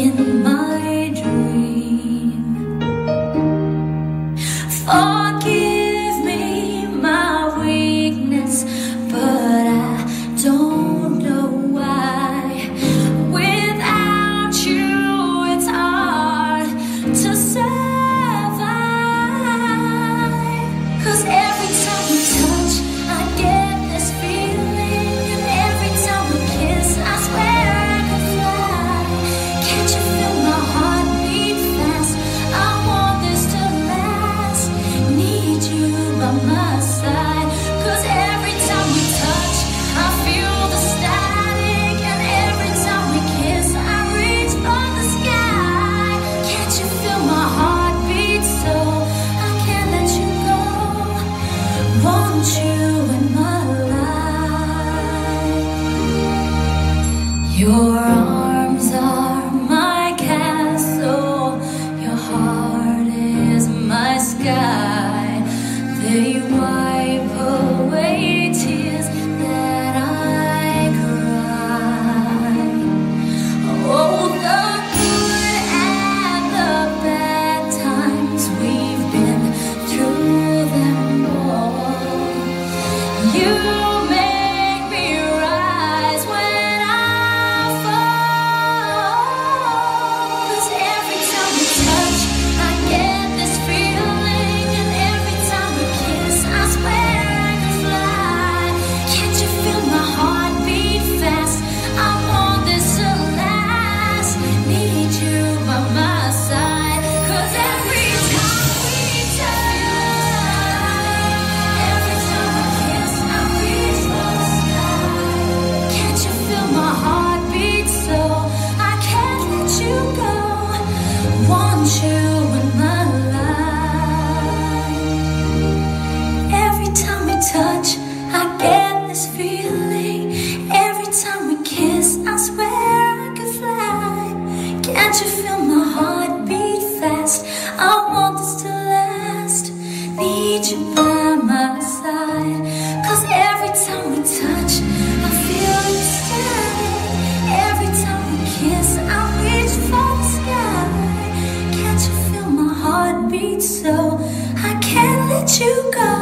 in my dream. Forgive me my weakness, but I don't know why. Without you, it's hard to survive. 'Cause every time we touch, I get this feeling, and every time we kiss, I swear I could fly. Can't you feel my heart beat fast? I want this to last. Need you by my side. 'Cause every time we touch, I feel the static, and every time we kiss, I reach for the sky. Can't you feel my heart beat so I can't let you go? Want you in my life. Your arms are my castle, your heart is my sky. They wipe away tears that I cry. Oh, the good and the bad times, we've been through them all. You make me rise when I fall. 'Cause every time we touch, I get this feeling, and every time we kiss, I swear I could fly. Can't you feel my heart beat fast? I want this to last. Need you by my side. 'Cause every time we touch, every time we kiss, I reach for the sky. Can't you feel my heart beat so I can't let you go? Want you in my life. Every time we touch, I get this feeling. Every time we kiss, I swear I could fly. Can't you feel my heart beat fast? I want this to last. Need you by my side. 'Cause every time we touch, I feel the static. Every time we kiss, I reach for the sky. Can't you feel my heart beat so I can't let you go?